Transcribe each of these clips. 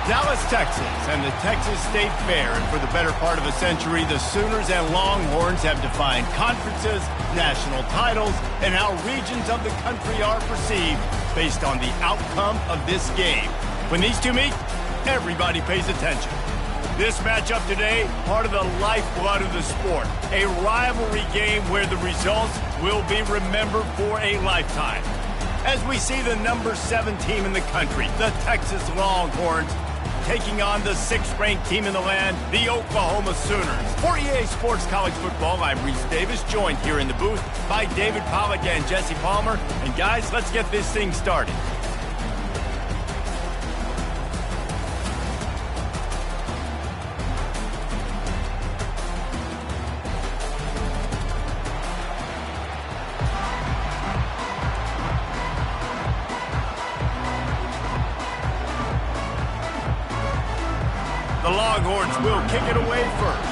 Dallas, Texas, and the Texas State Fair. And for the better part of a century, the Sooners and Longhorns have defined conferences, national titles, and how regions of the country are perceived based on the outcome of this game. When these two meet, everybody pays attention. This matchup today, part of the lifeblood of the sport. A rivalry game where the results will be remembered for a lifetime. As we see the number 7 team in the country, the Texas Longhorns, taking on the 6th-ranked team in the land, the Oklahoma Sooners. For EA Sports College Football, I'm Reese Davis, joined here in the booth by David Pollack and Jesse Palmer. And guys, let's get this thing started. The Longhorns will kick it away first.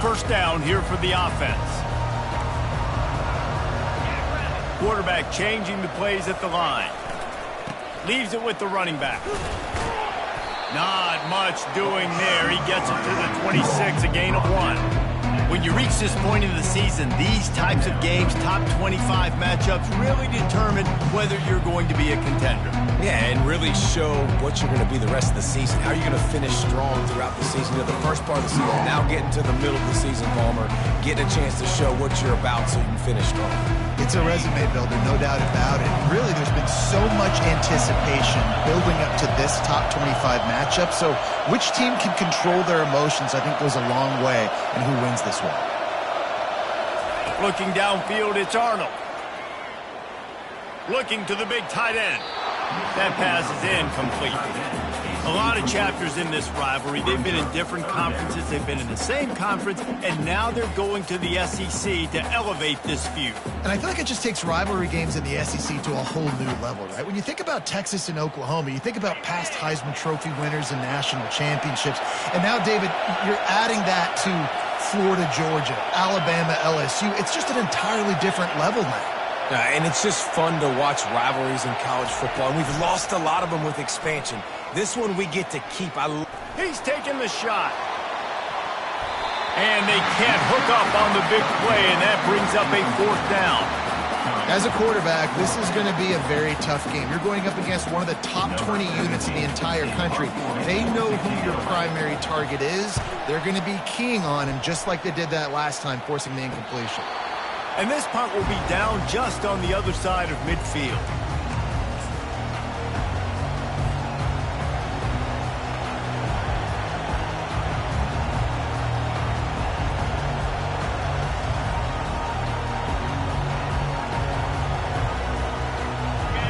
First down here for the offense. Quarterback changing the plays at the line. Leaves it with the running back. Not much doing there. He gets it to the 26, a gain of 1. When you reach this point in the season, these types of games, top 25 matchups, really determine whether you're going to be a contender. Yeah, and really show what you're going to be the rest of the season. How are you going to finish strong throughout the season? You know, the first part of the season, now getting to the middle of the season, Palmer, getting a chance to show what you're about so you can finish strong. It's a resume builder, no doubt about it. Really, there's been so much anticipation building up to this top 25 matchup. So which team can control their emotions, I think, goes a long way in who wins this one. Looking downfield, it's Arnold. Looking to the big tight end. That pass is incomplete. A lot of chapters in this rivalry. They've been in different conferences. They've been in the same conference. And now they're going to the SEC to elevate this feud. And I feel like it just takes rivalry games in the SEC to a whole new level, right? When you think about Texas and Oklahoma, you think about past Heisman Trophy winners and national championships. And now, David, you're adding that to Florida, Georgia, Alabama, LSU. It's just an entirely different level now. And it's just fun to watch rivalries in college football. And we've lost a lot of them with expansion. This one we get to keep. He's taking the shot. And they can't hook up on the big play, and that brings up a 4th down. As a quarterback, this is going to be a very tough game. You're going up against one of the top 20 units in the entire country. They know who your primary target is. They're going to be keying on him just like they did that last time, forcing the incompletion. And this punt will be down just on the other side of midfield.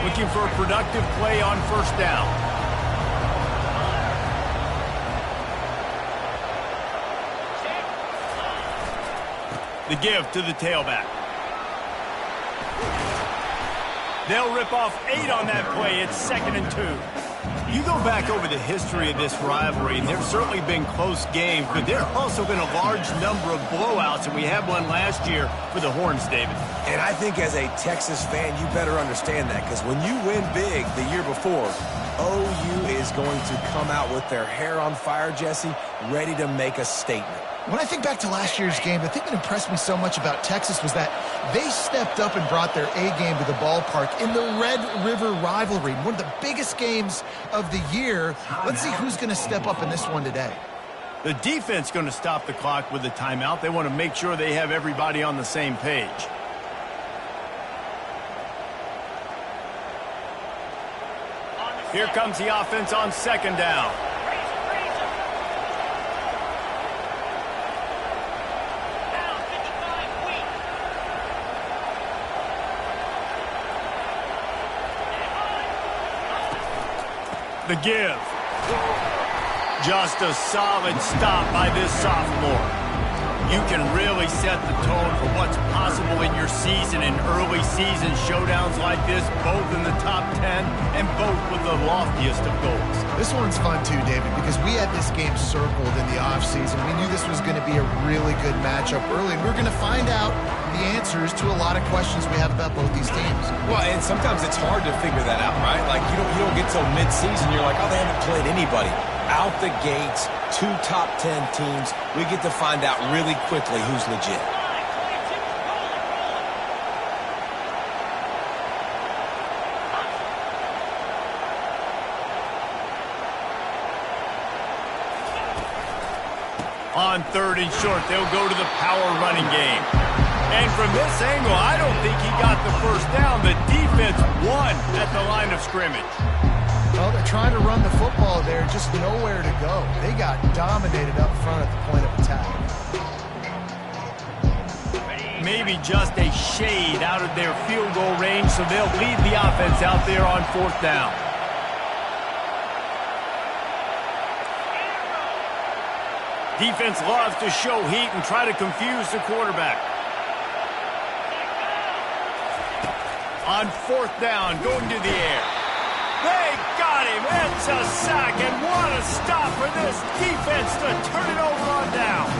Looking for a productive play on first down. The give to the tailback. They'll rip off 8 on that play. It's 2nd and 2. You go back over the history of this rivalry, and there's certainly been close games, but there have also been a large number of blowouts, and we had one last year for the Horns, David. And I think as a Texas fan, you better understand that, because when you win big the year before, OU is going to come out with their hair on fire, Jesse, ready to make a statement. When I think back to last year's game, the thing that impressed me so much about Texas was that they stepped up and brought their A game to the ballpark in the Red River rivalry, one of the biggest games of the year. Let's see who's going to step up in this one today. The defense going to stop the clock with the timeout. They want to make sure they have everybody on the same page. Here comes the offense on 2nd down. The give. Just a solid stop by this sophomore. You can really set the tone for what's possible in your season in early season showdowns like this, both in the top 10 and both with the loftiest of goals. This one's fun too, David, because we had this game circled in the offseason. We knew this was going to be a really good matchup early, and we're going to find out the answers to a lot of questions we have about both these teams. Well, and sometimes it's hard to figure that out, right? Like, you don't get till mid-season, you're like, oh, they haven't played anybody. Out the gates, 2 top 10 teams. We get to find out really quickly who's legit. On 3rd and short, they'll go to the power running game. And from this angle, I don't think he got the first down. The defense won at the line of scrimmage. Well, they're trying to run the football there, just nowhere to go. They got dominated up front at the point of attack. Maybe just a shade out of their field goal range, so they'll lead the offense out there on 4th down. Defense loves to show heat and try to confuse the quarterback. On 4th down, going to the air. They got him. It's a sack, and what a stop for this defense to turn it over on downs.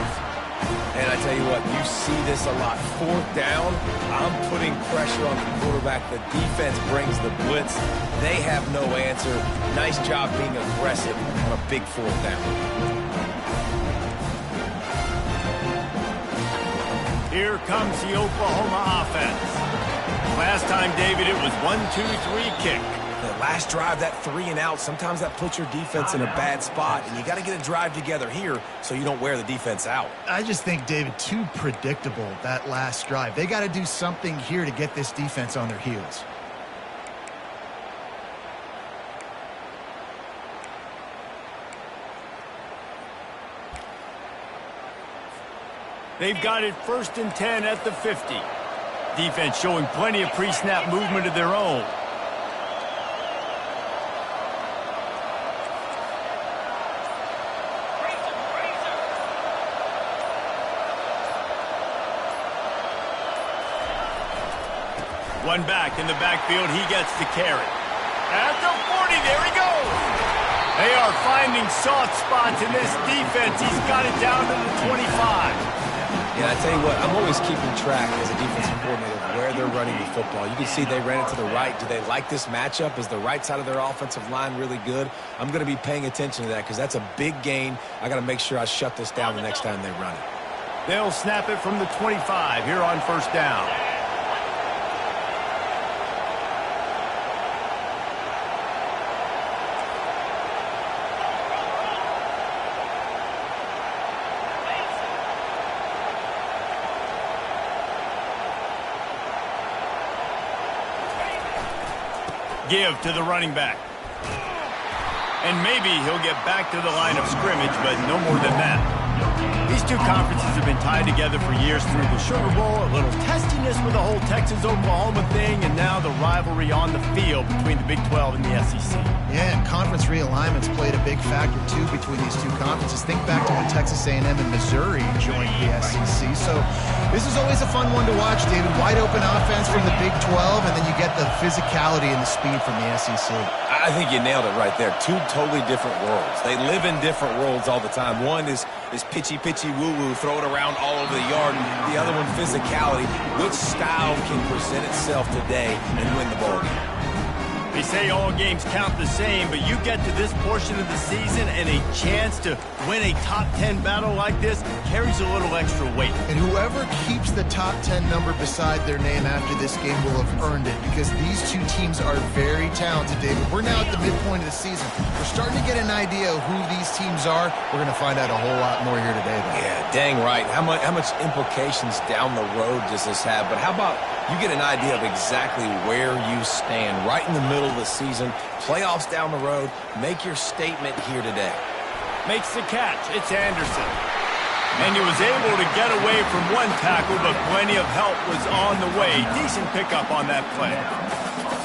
And I tell you what, you see this a lot. 4th down, I'm putting pressure on the quarterback. The defense brings the blitz. They have no answer. Nice job being aggressive on a big 4th down. Here comes the Oklahoma offense. Last time, David, it was 1-2-3 kick. The last drive, that 3 and out, sometimes that puts your defense in a bad spot, and you got to get a drive together here so you don't wear the defense out. I just think, David, too predictable, that last drive. They got to do something here to get this defense on their heels. They've got it 1st and 10 at the 50. Defense showing plenty of pre-snap movement of their own. One back in the backfield, he gets the carry. At the 40, there he goes. They are finding soft spots in this defense. He's got it down to the 25. Yeah, I tell you what, I'm always keeping track as a defensive coordinator of where they're running the football. You can see they ran it to the right. Do they like this matchup? Is the right side of their offensive line really good? I'm going to be paying attention to that because that's a big gain. I got to make sure I shut this down the next time they run it. They'll snap it from the 25 here on 1st down. Give to the running back. And maybe he'll get back to the line of scrimmage, but no more than that. These two conferences have been tied together for years through the Sugar Bowl, a little testiness with the whole Texas-Oklahoma thing, and now the rivalry on the field between the Big 12 and the SEC. Yeah, and conference realignments played a big factor, too, between these two conferences. Think back to when Texas A&M and Missouri joined the SEC. So this is always a fun one to watch, David. Wide open offense from the Big 12, and then you get the physicality and the speed from the SEC. I think you nailed it right there. 2 totally different worlds. They live in different worlds all the time. One is pitchy, woo-woo, throw it around all over the yard. The other one, physicality. Which style can present itself today and win the ball game? They say all games count the same, but you get to this portion of the season and a chance to win a top 10 battle like this carries a little extra weight. And whoever keeps the top 10 number beside their name after this game will have earned it, because these two teams are very talented, David. We're now at the midpoint of the season. We're starting to get an idea of who these teams are. We're going to find out a whole lot more here today, though. Yeah, dang right. How much implications down the road does this have? But how about you get an idea of exactly where you stand right in the middle of the season, playoffs down the road, make your statement here today. Makes the catch. It's Anderson. And he was able to get away from one tackle, but plenty of help was on the way. Decent pickup on that play.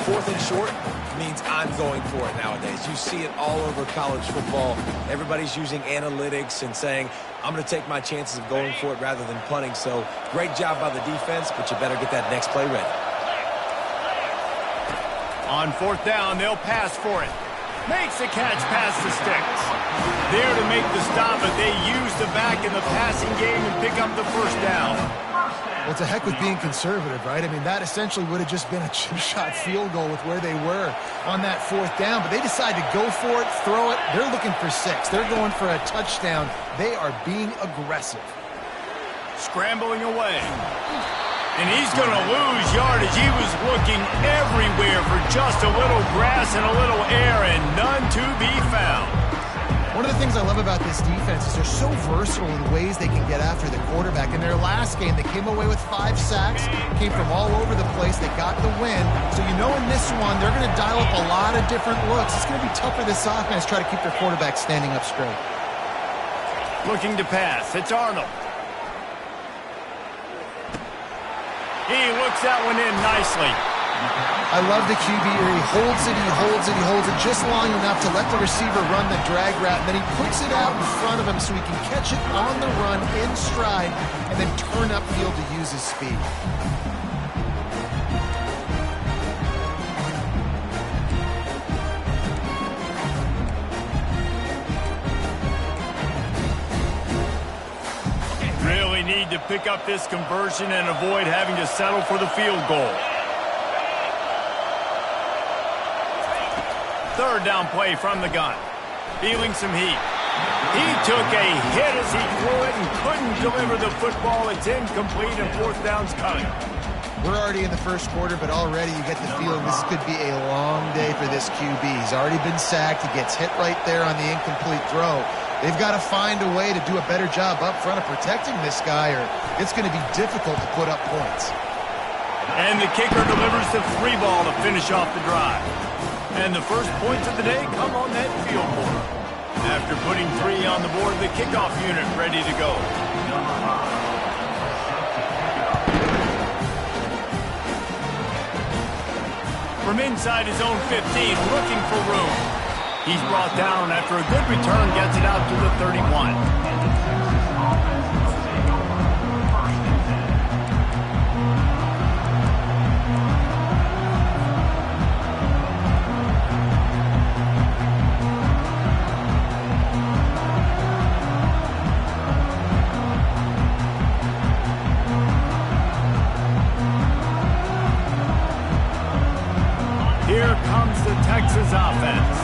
4th and short, means I'm going for it nowadays. You see it all over college football. Everybody's using analytics and saying, I'm going to take my chances of going for it rather than punting. So great job by the defense, but you better get that next play ready. On fourth down, they'll pass for it. Makes the catch past the sticks. There to make the stop, but they use the back in the passing game and pick up the first down. Well, to heck with being conservative, right? I mean, that essentially would have just been a chip shot field goal with where they were on that fourth down. But they decide to go for it, throw it. They're looking for 6. They're going for a touchdown. They are being aggressive. Scrambling away. And he's going to lose yardage. He was looking everywhere for just a little grass and a little air, and none to be found. One of the things I love about this defense is they're so versatile in the ways they can get after the quarterback. In their last game, they came away with 5 sacks, came from all over the place. They got the win. So you know in this one, they're going to dial up a lot of different looks. It's going to be tough for this offense to try to keep their quarterback standing up straight. Looking to pass. It's Arnold. He looks that one in nicely. I love the QB here. He holds it, he holds it, he holds it just long enough to let the receiver run the drag route, and then he puts it out in front of him so he can catch it on the run in stride and then turn upfield to use his speed. Really need to pick up this conversion and avoid having to settle for the field goal. Third down play from the gun. Feeling some heat. He took a hit as he threw it and couldn't deliver the football. It's incomplete and fourth down's coming. We're already in the first quarter, but already you get the feeling this could be a long day for this QB. He's already been sacked. He gets hit right there on the incomplete throw. They've got to find a way to do a better job up front of protecting this guy, or it's going to be difficult to put up points. And the kicker delivers the 3 ball to finish off the drive. And the first points of the day come on that field quarter. After putting 3 on the board, the kickoff unit ready to go. From inside his own 15, looking for room. He's brought down after a good return, gets it out to the 31. Here comes the Texas offense.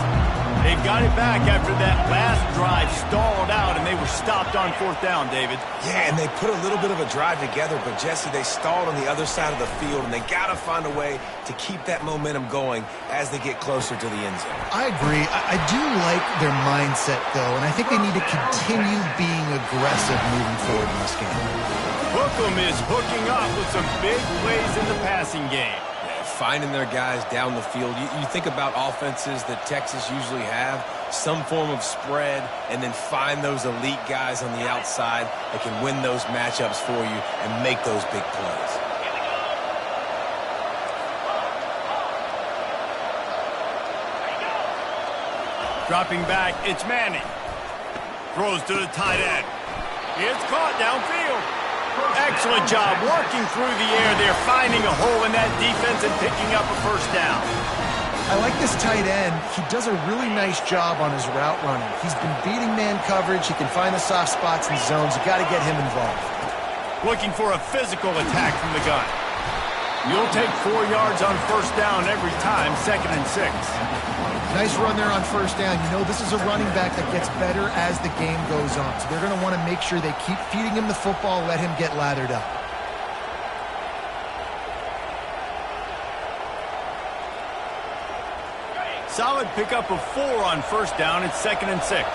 They've got it back after that last drive stalled out, and they were stopped on fourth down, David. Yeah, and they put a little bit of a drive together, but, Jesse, they stalled on the other side of the field, and they got to find a way to keep that momentum going as they get closer to the end zone. I agree. I do like their mindset, though, and I think they need to continue being aggressive moving forward in this game. Hookem is hooking up with some big plays in the passing game. Finding their guys down the field. You think about offenses that Texas usually have, some form of spread, and then find those elite guys on the outside that can win those matchups for you and make those big plays. Dropping back, it's Manning. Throws to the tight end. It's caught downfield. Excellent job working through the air there, finding a hole in that defense and picking up a first down. I like this tight end. He does a really nice job on his route running. He's been beating man coverage. He can find the soft spots and zones. You got to get him involved. Looking for a physical attack from the gun. You'll take 4 yards on first down every time, 2nd and 6. Nice run there on first down. You know this is a running back that gets better as the game goes on. So they're going to want to make sure they keep feeding him the football, let him get lathered up. Solid pickup of 4 on first down. It's 2nd and 6.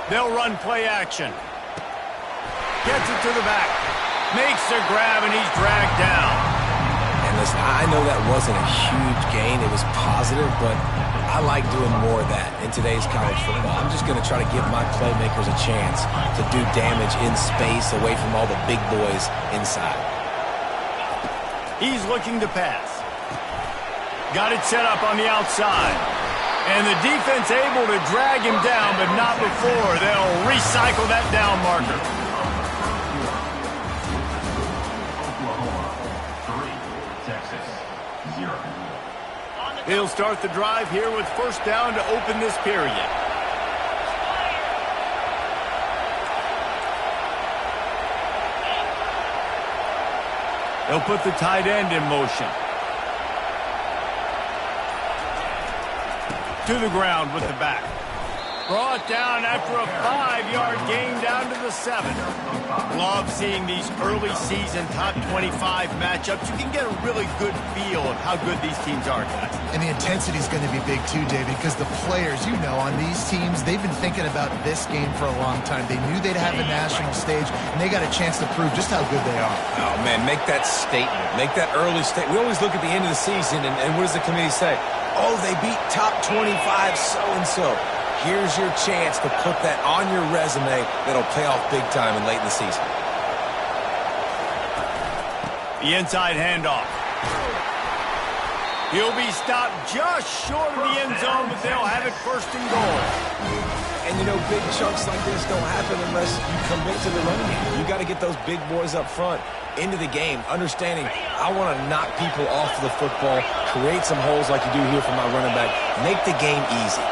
They'll run play action. Gets it to the back. Makes the grab, and he's dragged down. And Listen, I know that wasn't a huge gain. It was positive, but I like doing more of that in today's college football. I'm just going to try to give my playmakers a chance to do damage in space away from all the big boys inside. He's looking to pass. Got it set up on the outside. And the defense able to drag him down, but not before. They'll recycle that down marker. He'll start the drive here with first down to open this period. They'll put the tight end in motion. To the ground with the back. Brought down after a 5-yard gain down to the 7. Love seeing these early season top 25 matchups. You can get a really good feel of how good these teams are, guys. And the intensity is going to be big too, David, because the players, you know, on these teams, they've been thinking about this game for a long time. They knew they'd have a national stage, and they got a chance to prove just how good they are. Oh, man, make that statement. Make that early statement. We always look at the end of the season, and what does the committee say? Oh, they beat top 25 so-and-so. Here's your chance to put that on your resume that'll pay off big time and late in the season. The inside handoff. He'll be stopped just short of the end zone, but they'll have it first and goal. And, you know, big chunks like this don't happen unless you commit to the running game. You got to get those big boys up front into the game, understanding I want to knock people off the football, create some holes like you do here for my running back, make the game easy.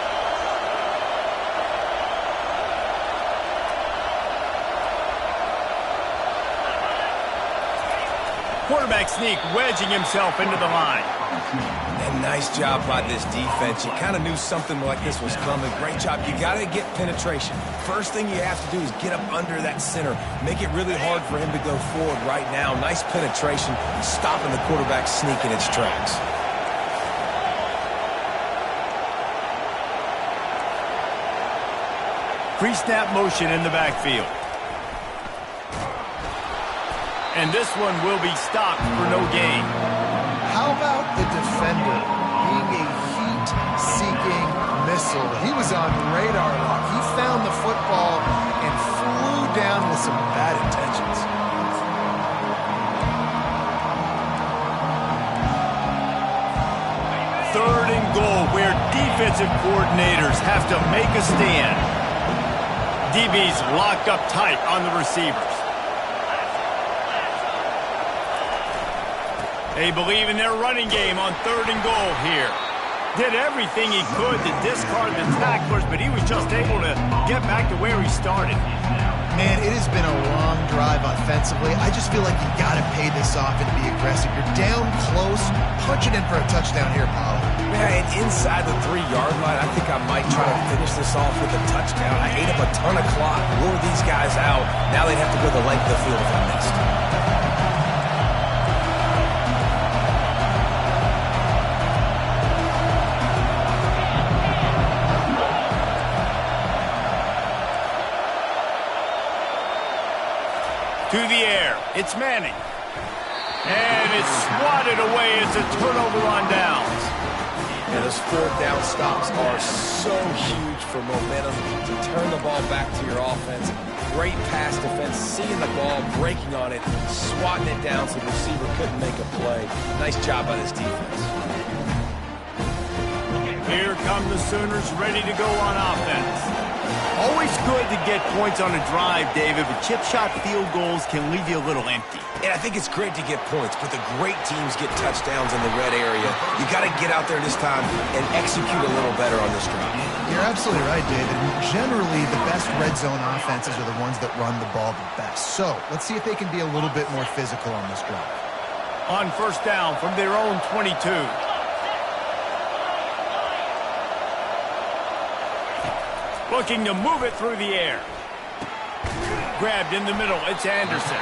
Quarterback sneak, wedging himself into the line. And nice job by this defense. You kind of knew something like this was coming. Great job. You got to get penetration. First thing you have to do is get up under that center. Make it really hard for him to go forward right now. Nice penetration, stopping the quarterback sneak in its tracks. Pre-snap motion in the backfield. And this one will be stopped for no gain. How about the defender being a heat-seeking missile? He was on radar lock. He found the football and flew down with some bad intentions. Third and goal, where defensive coordinators have to make a stand. DB's locked up tight on the receivers. They believe in their running game on third and goal here. Did everything he could to discard the tacklers, but he was just able to get back to where he started. Man, it has been a long drive offensively. I just feel like you got to pay this off and be aggressive. You're down close. Punch it in for a touchdown here, Paulo. Man, inside the 3-yard line, I think I might try to finish this off with a touchdown. I ate up a ton of clock, wore these guys out. Now they'd have to go the length of the field if I missed. To the air, it's Manning. And it's swatted away. It's a turnover on downs. And those fourth down stops are so huge for momentum to turn the ball back to your offense. Great pass defense, seeing the ball, breaking on it, swatting it down so the receiver couldn't make a play. Nice job by this defense. Here come the Sooners ready to go on offense. Always good to get points on a drive, David, but chip shot field goals can leave you a little empty. And I think it's great to get points, but the great teams get touchdowns in the red area. You got to get out there this time and execute a little better on this drive. You're absolutely right, David. Generally, the best red zone offenses are the ones that run the ball the best. So let's see if they can be a little bit more physical on this drive. On first down from their own 22. Looking to move it through the air. Grabbed in the middle, it's Anderson.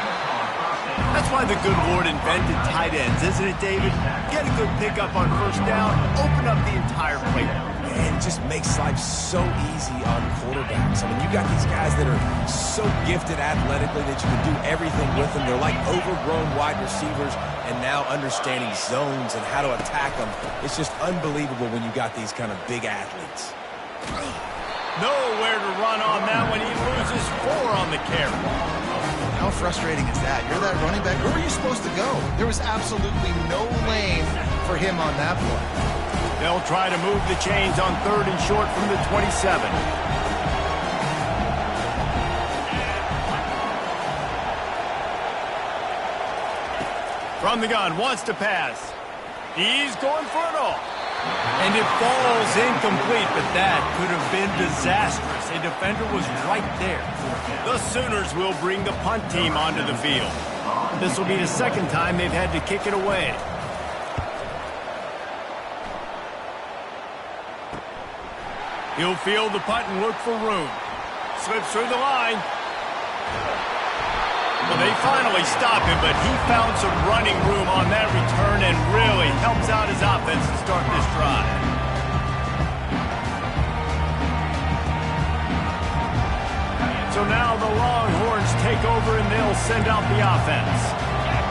That's why the good Lord invented tight ends, isn't it, David? Get a good pickup on first down, open up the entire playbook. and just makes life so easy on quarterbacks. I mean, you got these guys that are so gifted athletically that you can do everything with them. They're like overgrown wide receivers, and now understanding zones and how to attack them. It's just unbelievable when you got these kind of big athletes. Nowhere to run on that one. He loses 4 on the carry. How frustrating is that? You're that running back. Where were you supposed to go? There was absolutely no lane for him on that play. They'll try to move the chains on 3rd and short from the 27. From the gun, wants to pass. He's going for it all. And it falls incomplete, but that could have been disastrous. A defender was right there. The Sooners will bring the punt team onto the field. This will be the 2nd time they've had to kick it away. He'll field the punt and look for room. Slips through the line. Well, they finally stop him, but he found some running room on that return and really helps out his offense to start this drive. So now the Longhorns take over and they'll send out the offense.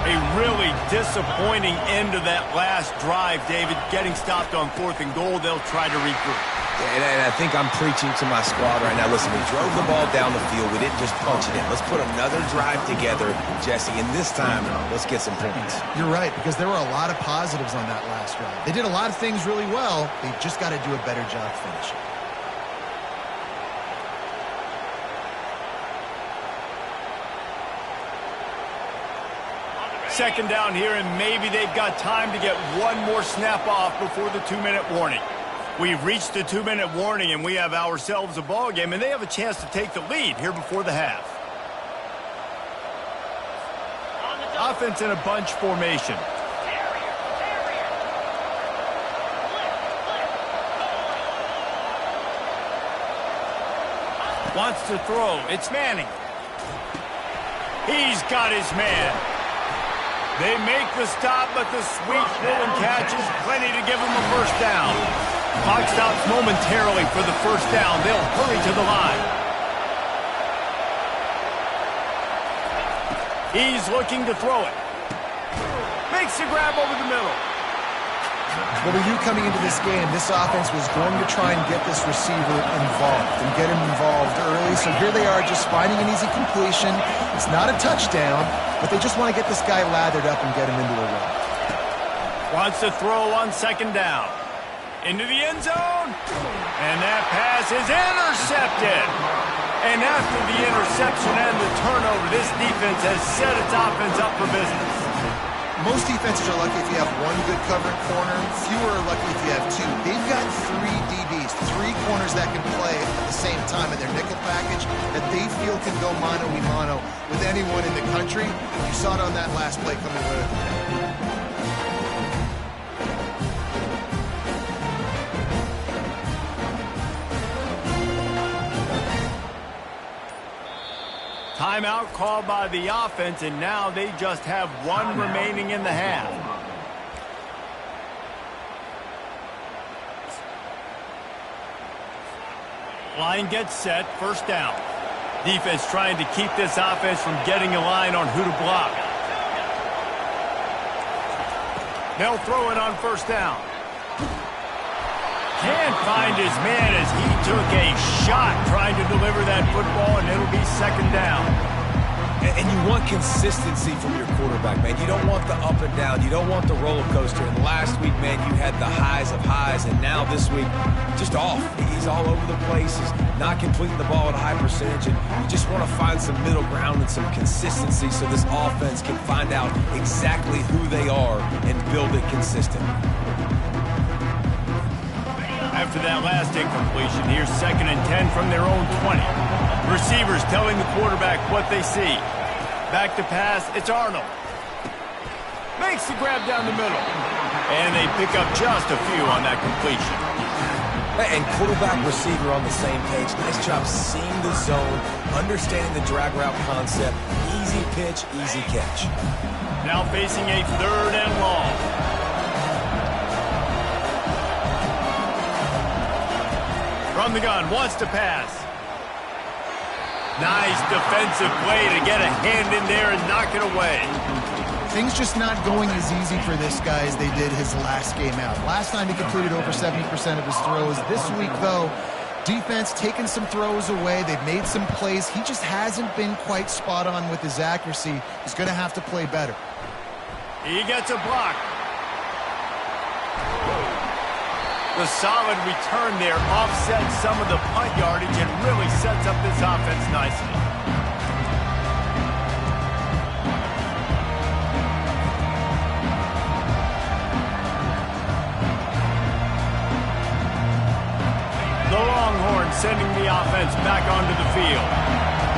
A really disappointing end to that last drive, David. Getting stopped on 4th and goal, they'll try to regroup. And I think I'm preaching to my squad right now. Listen, we drove the ball down the field. We didn't just punch it in. Let's put another drive together, Jesse, and this time, let's get some points. You're right, because there were a lot of positives on that last drive. They did a lot of things really well. They just got to do a better job finishing. Second down here, and maybe they've got time to get one more snap off before the 2-minute warning. We've reached the 2-minute warning, and we have ourselves a ball game, and they have a chance to take the lead here before the half. Offense in a bunch formation. Wants to throw. It's Manning. He's got his man. They make the stop, but the sweet pull and catch is plenty to give him a first down. Clock stops momentarily for the first down. They'll hurry to the line. He's looking to throw it. Makes the grab over the middle. Well, with you coming into this game, this offense was going to try and get this receiver involved and get him involved early. So here they are just finding an easy completion. It's not a touchdown, but they just want to get this guy lathered up and get him into a run. Wants to throw on 2nd down. Into the end zone. And that pass is intercepted. And after the interception and the turnover, this defense has set its offense up for business. Most defenses are lucky if you have one good covering corner. Fewer are lucky if you have 2. They've got 3 DBs, 3 corners that can play at the same time in their nickel package that they feel can go mano-a-mano with anyone in the country. You saw it on that last play coming with it. Timeout called by the offense, and now they just have 1 remaining in the half. Line gets set, first down. Defense trying to keep this offense from getting a line on who to block. They'll throw it on first down. Can't find his man as he took a shot trying to deliver that football, and it'll be 2nd down. And you want consistency from your quarterback, man. You don't want the up and down. You don't want the roller coaster. And last week, man, you had the highs of highs, and now this week, just off. He's all over the place. He's not completing the ball at a high percentage, and you just want to find some middle ground and some consistency so this offense can find out exactly who they are and build it consistently. After that last incompletion, here's 2nd and 10 from their own 20. Receivers telling the quarterback what they see. Back to pass, it's Arnold. Makes the grab down the middle. And they pick up just a few on that completion. And quarterback receiver on the same page. Nice job seeing the zone, understanding the drag route concept. Easy pitch, easy catch. Now facing a 3rd and long. From the gun, wants to pass. Nice defensive play to get a hand in there and knock it away. Things just not going as easy for this guy as they did his last game out. Last time he completed over 70% of his throws. This week, though, defense taking some throws away. They've made some plays. He just hasn't been quite spot on with his accuracy. He's going to have to play better. He gets a block. The solid return there offsets some of the punt yardage and really sets up this offense nicely. The Longhorns sending the offense back onto the field.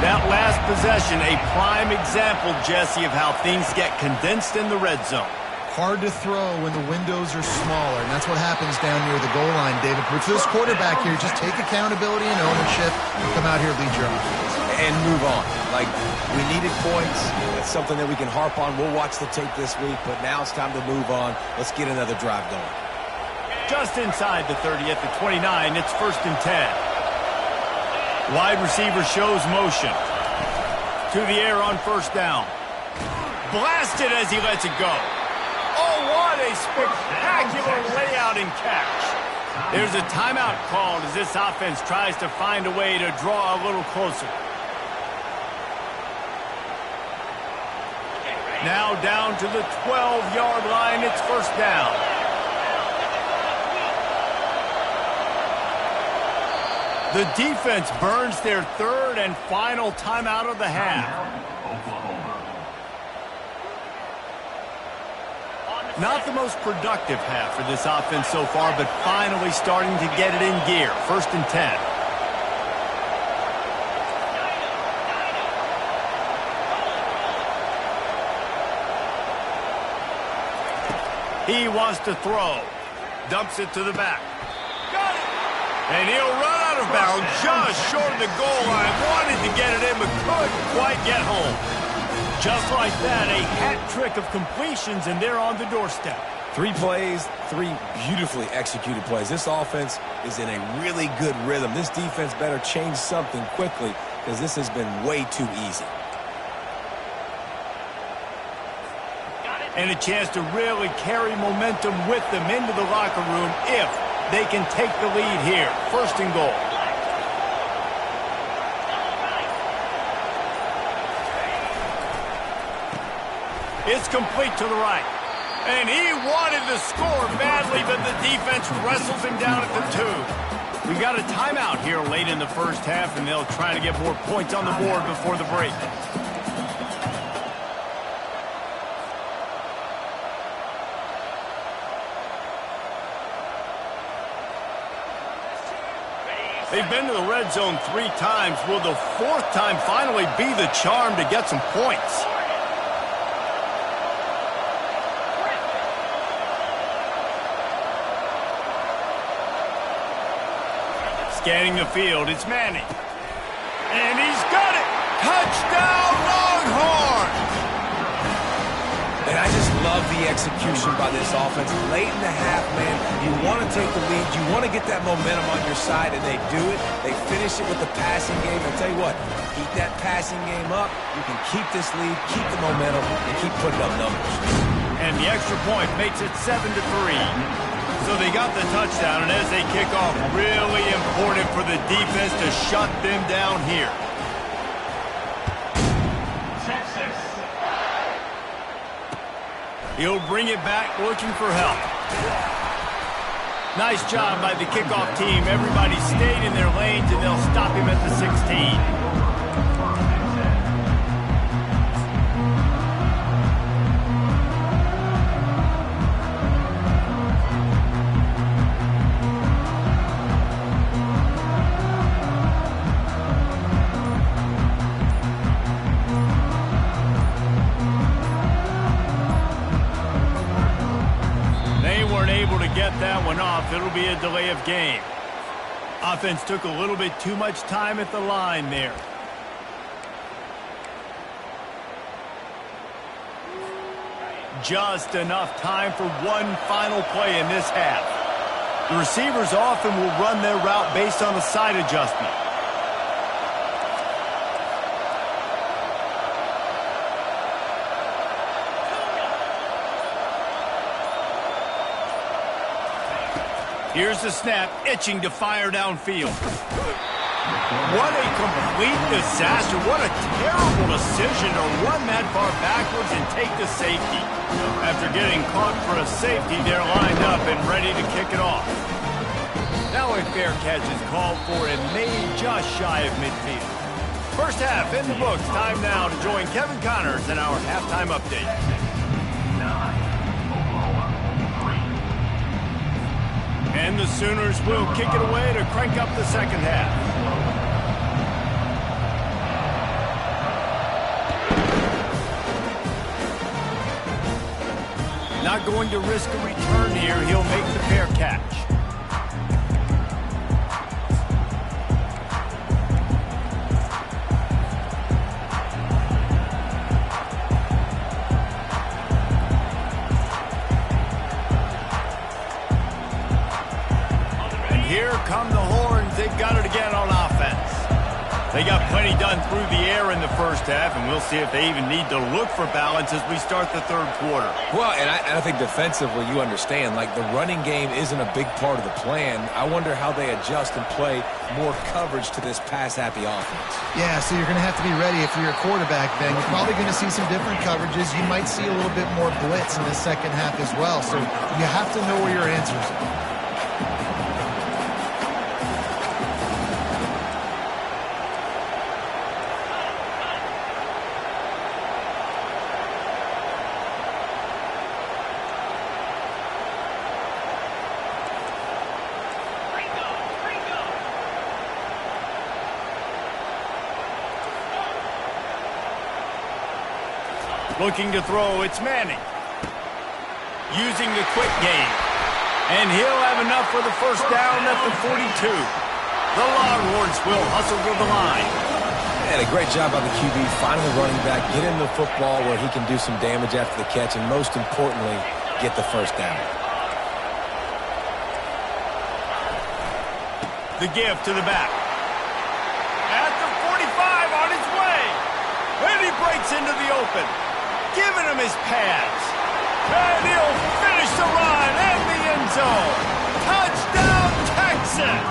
That last possession, a prime example, Jesse, of how things get condensed in the red zone. Hard to throw when the windows are smaller, and that's what happens down near the goal line, David. But for this quarterback here, just take accountability and ownership. Come out here, lead your offense. And move on. Like, we needed points. That's something that we can harp on. We'll watch the tape this week, but now it's time to move on. Let's get another drive going. Just inside the 30 at the 29, it's 1st and 10. Wide receiver shows motion. To the air on 1st down. Blasted as he lets it go. Oh, what a spectacular layout and catch. There's a timeout called as this offense tries to find a way to draw a little closer. Now down to the 12-yard line. It's 1st down. The defense burns their 3rd and final timeout of the half. Not the most productive half for this offense so far, but finally starting to get it in gear. 1st and 10. He wants to throw. Dumps it to the back. Got it! And he'll run out of bounds just short of the goal line. Wanted to get it in, but couldn't quite get home. Just like that, a hat trick of completions, and they're on the doorstep. 3 plays, 3 beautifully executed plays. This offense is in a really good rhythm. This defense better change something quickly because this has been way too easy. And a chance to really carry momentum with them into the locker room if they can take the lead here. 1st and goal. It's complete to the right. And he wanted to score badly, but the defense wrestles him down at the 2. We got a timeout here late in the 1st half, and they'll try to get more points on the board before the break. They've been to the red zone 3 times. Will the 4th time finally be the charm to get some points? Scanning the field, it's Manning. And he's got it! Touchdown, Longhorns! And I just love the execution by this offense. Late in the half, man, you want to take the lead. You want to get that momentum on your side, and they do it. They finish it with the passing game. I'll tell you what, keep that passing game up. You can keep this lead, keep the momentum, and keep putting up numbers. And the extra point makes it 7-3. So they got the touchdown, and as they kick off, really important for the defense to shut them down here. He'll bring it back, looking for help. Nice job by the kickoff team. Everybody stayed in their lanes, and they'll stop him at the 16. Get that one off. It'll be a delay of game. Offense took a little bit too much time at the line there. Just enough time for one final play in this half. The receivers often will run their route based on a side adjustment. Here's the snap, itching to fire downfield. What a complete disaster. What a terrible decision to run that far backwards and take the safety. After getting caught for a safety, they're lined up and ready to kick it off. Now a fair catch is called for and made just shy of midfield. First half in the books. Time now to join Kevin Connors in our halftime update. And the Sooners will kick it away to crank up the second half. Not going to risk a return here. He'll make the fair catch. And here come the horns. They've got it again on offense. They got plenty done through the air in the first half, and we'll see if they even need to look for balance as we start the third quarter. Well, and I think defensively, you understand, like the running game isn't a big part of the plan. I wonder how they adjust and play more coverage to this pass-happy offense. Yeah, so you're going to have to be ready if you're a quarterback, Ben. You're probably going to see some different coverages. You might see a little bit more blitz in the second half as well, so you have to know where your answers are. Looking to throw, it's Manning. Using the quick game. And he'll have enough for the first down at the 42. The Longhorns will hustle to the line. And a great job by the QB finding the running back, get him the football where he can do some damage after the catch, and most importantly, get the first down. The give to the back. At the 45 on his way. And he breaks into the open. Giving him his pass. And he'll finish the run in the end zone. Touchdown, Texas!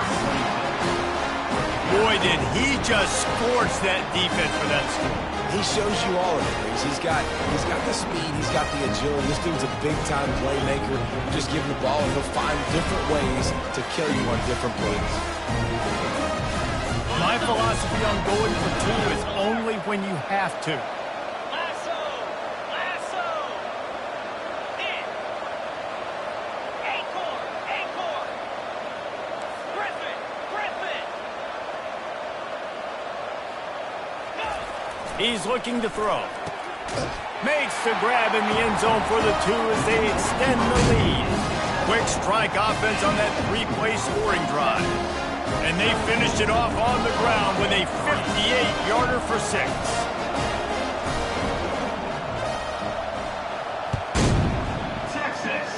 Boy, did he just scorch that defense for that score. He shows you all of it. He's got the speed, he's got the agility. This dude's a big-time playmaker. You just give him the ball, and he'll find different ways to kill you on different plays. My philosophy on going for two is only when you have to. He's looking to throw. Makes the grab in the end zone for the two as they extend the lead. Quick strike offense on that three-play scoring drive. And they finished it off on the ground with a 58-yarder for 6. Texas.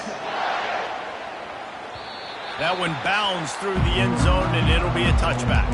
That one bounds through the end zone, and it'll be a touchback.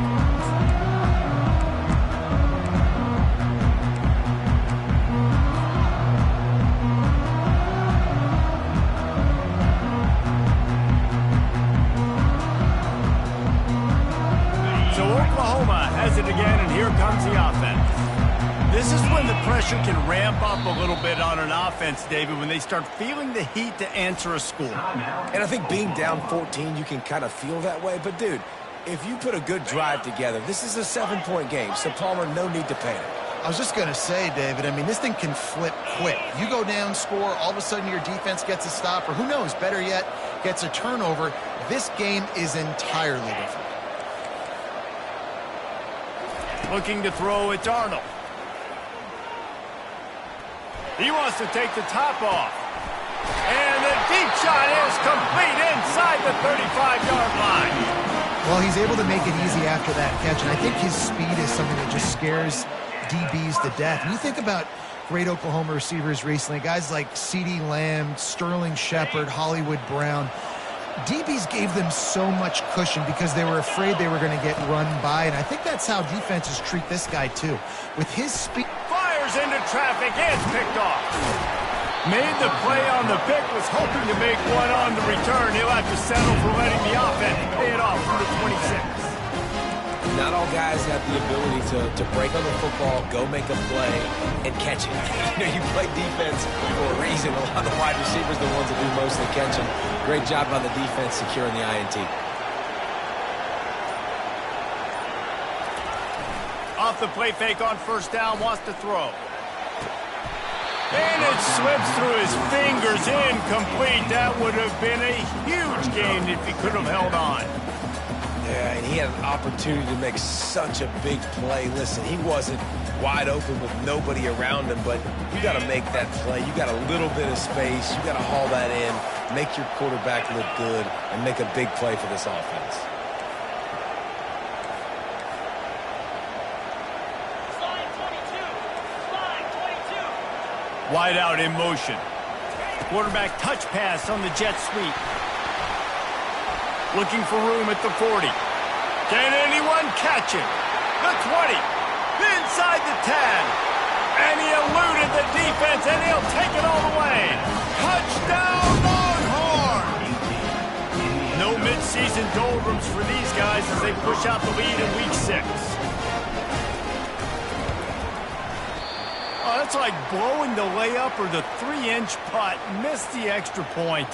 It again, and here comes the offense. This is when the pressure can ramp up a little bit on an offense, David, when they start feeling the heat to answer a score. And I think being down 14, you can kind of feel that way. But, dude, if you put a good drive together, this is a 7-point game, so Palmer, no need to panic. I was just going to say, David, I mean, this thing can flip quick. You go down, score, all of a sudden your defense gets a stop, or who knows, better yet, gets a turnover. This game is entirely different. Looking to throw, it's Arnold. He wants to take the top off. And the deep shot is complete inside the 35-yard line. Well, he's able to make it easy after that catch, and I think his speed is something that just scares DBs to death. And you think about great Oklahoma receivers recently, guys like CeeDee Lamb, Sterling Shepard, Hollywood Brown. DBs gave them so much cushion because they were afraid they were going to get run by, and I think that's how defenses treat this guy too. With his speed... Fires into traffic, it's picked off. Made the play on the pick, was hoping to make one on the return. He'll have to settle for letting the offense pay it off from the 26. Not all guys have the ability to break on the football, go make a play, and catch it. You play defense for a reason. A lot of the wide receivers are the ones that do most of the catching. Great job by the defense securing the INT. Off the play fake on first down, wants to throw. And it slips through his fingers, incomplete. That would have been a huge gain if he could have held on. Yeah, and he had an opportunity to make such a big play. Listen, he wasn't wide open with nobody around him, but you got to make that play. You got a little bit of space. You got to haul that in, make your quarterback look good, and make a big play for this offense. Wide out in motion. Quarterback touch pass on the jet sweep. Looking for room at the 40. Can anyone catch him? The 20. Inside the 10. And he eluded the defense, and he'll take it all the way. Touchdown, Longhorns! No midseason doldrums for these guys as they push out the lead in Week 6. Oh, that's like blowing the layup or the 3-inch putt. Missed the extra point.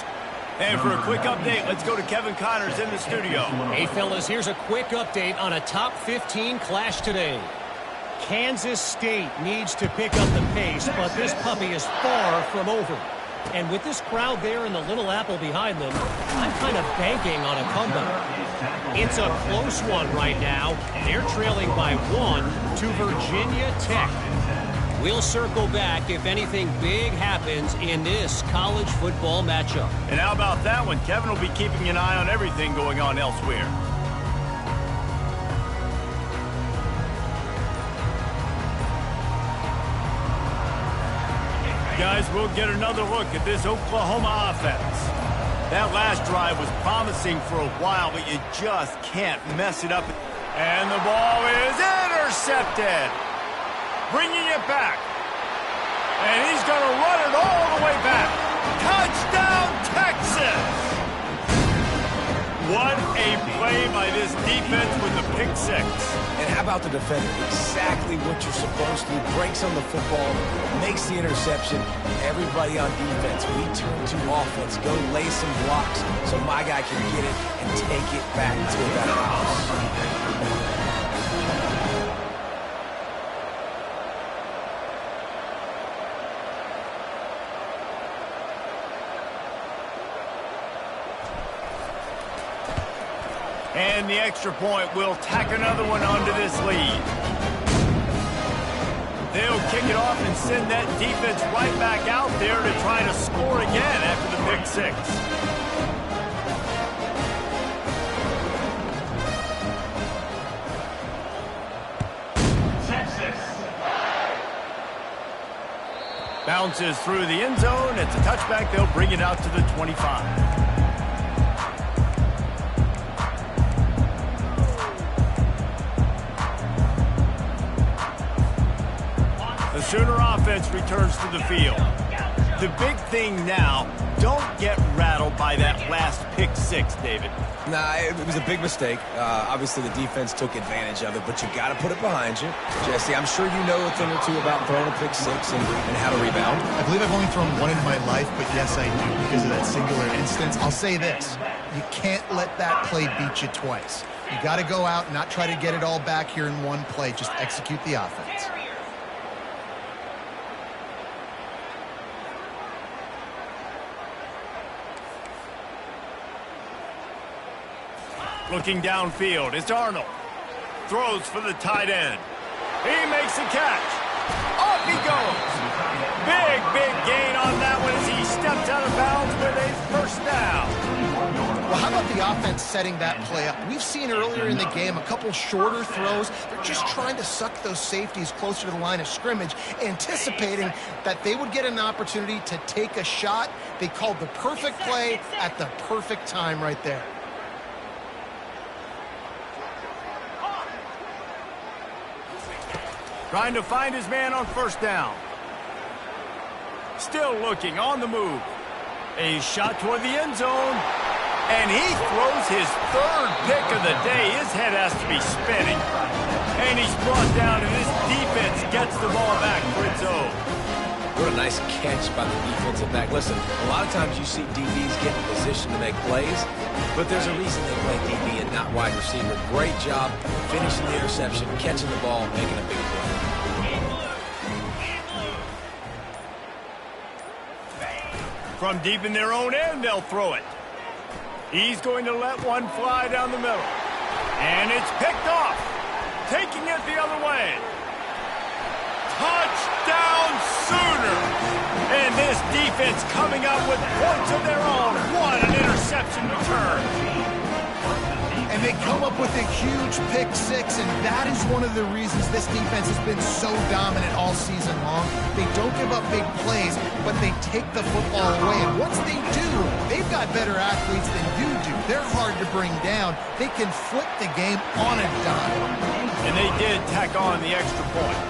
And for a quick update, let's go to Kevin Connors in the studio. Hey, fellas, here's a quick update on a top 15 clash today. Kansas State needs to pick up the pace, but this puppy is far from over. And with this crowd there and the Little Apple behind them, I'm kind of banking on a comeback. It's a close one right now. They're trailing by 1 to Virginia Tech. We'll circle back if anything big happens in this college football matchup. And how about that one? Kevin will be keeping an eye on everything going on elsewhere. Guys, we'll get another look at this Oklahoma offense. That last drive was promising for a while, but you just can't mess it up. And the ball is intercepted. Bringing it back. And he's going to run it all the way back. Touchdown, Texas! What a play by this defense with the pick six. And how about the defender? Exactly what you're supposed to do. Breaks on the football, makes the interception. Everybody on defense, we turn to offense. Go lay some blocks so my guy can get it and take it back to that house. And the extra point will tack another one onto this lead. They'll kick it off and send that defense right back out there to try to score again after the pick six. Texas. Bounces through the end zone. It's a touchback. They'll bring it out to the 25. The Sooner offense returns to the field. The big thing now, don't get rattled by that last pick six, David. Nah, it was a big mistake. Obviously, the defense took advantage of it, but you got to put it behind you. Jesse, I'm sure you know a thing or two about throwing a pick six and how to rebound. I believe I've only thrown one in my life, but yes, I do because of that singular instance. I'll say this. You can't let that play beat you twice. You got to go out and not try to get it all back here in one play. Just execute the offense. Looking downfield, it's Arnold. Throws for the tight end. He makes the catch. Off he goes. Big gain on that one as he steps out of bounds with a first down. Well, how about the the offense setting that play up. We've seen earlier in the game a couple shorter throws. They're just trying to suck those safeties closer to the line of scrimmage, anticipating that they would get an opportunity to take a shot. They called the perfect play at the perfect time right there. Trying to find his man on first down. Still looking on the move. A shot toward the end zone. And he throws his third pick of the day. His head has to be spinning. And he's brought down, and his defense gets the ball back for its own. What a nice catch by the defensive back. Listen, a lot of times you see DBs get in position to make plays, but there's a reason they play DB and not wide receiver. Great job finishing the interception, catching the ball, making a big play. From deep in their own end, they'll throw it. He's going to let one fly down the middle. And it's picked off. Taking it the other way. Touchdown Sooner! And this defense coming up with points of their own. What an interception return. And they come up with a huge pick six, and that is one of the reasons this defense has been so dominant all season long. They don't give up big plays, but they take the football away. And once they do, they've got better athletes than you do. They're hard to bring down. They can flip the game on a dime. And they did tack on the extra point.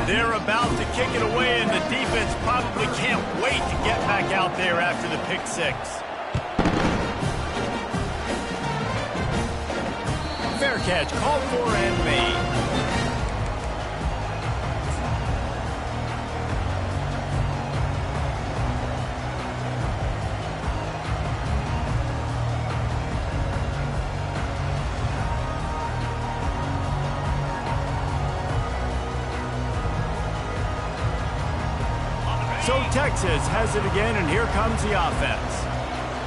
They're about to kick it away, and the defense probably can't wait to get back out there after the pick six. Fair catch, called for and made. So Texas has it again, and here comes the offense.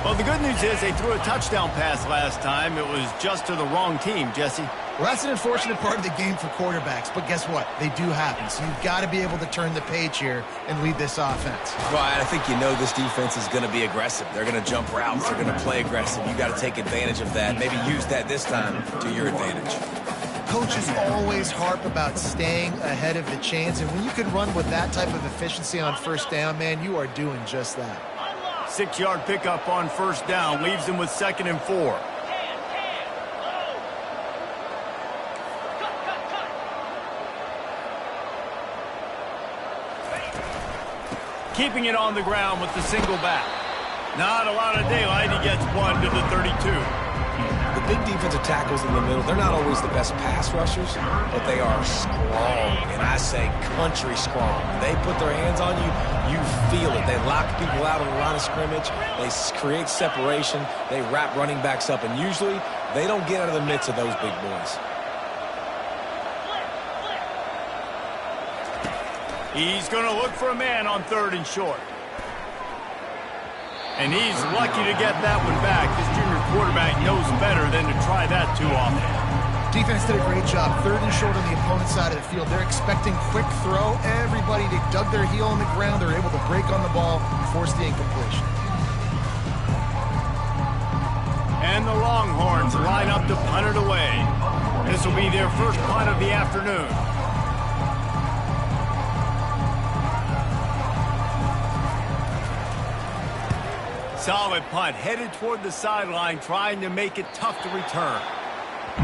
Well, the good news is they threw a touchdown pass last time. It was just to the wrong team, Jesse. Well, that's an unfortunate part of the game for quarterbacks, but guess what? They do happen, so you've got to be able to turn the page here and lead this offense. Well, I think you know this defense is going to be aggressive. They're going to jump routes. They're going to play aggressive. You've got to take advantage of that. Maybe use that this time to your advantage. Coaches always harp about staying ahead of the chains, and when you can run with that type of efficiency on first down, man, you are doing just that. 6-yard pickup on first down leaves them with 2nd and 4. Keeping it on the ground with the single back. Not a lot of daylight. He gets one to the 32. The big defensive tackles in the middle, they're not always the best pass rushers, but they are strong, and I say country strong. When they put their hands on you, you feel it. They lock people out on the line of scrimmage. They create separation. They wrap running backs up, and usually they don't get out of the midst of those big boys. He's going to look for a man on 3rd and short. And he's lucky to get that one back. This junior quarterback knows better than to try that too often. Defense did a great job. 3rd and short on the opponent's side of the field. They're expecting quick throw. Everybody, they dug their heel on the ground. They're able to break on the ball, force the incompletion. And the Longhorns line up to punt it away. This will be their first punt of the afternoon. Solid punt, headed toward the sideline, trying to make it tough to return.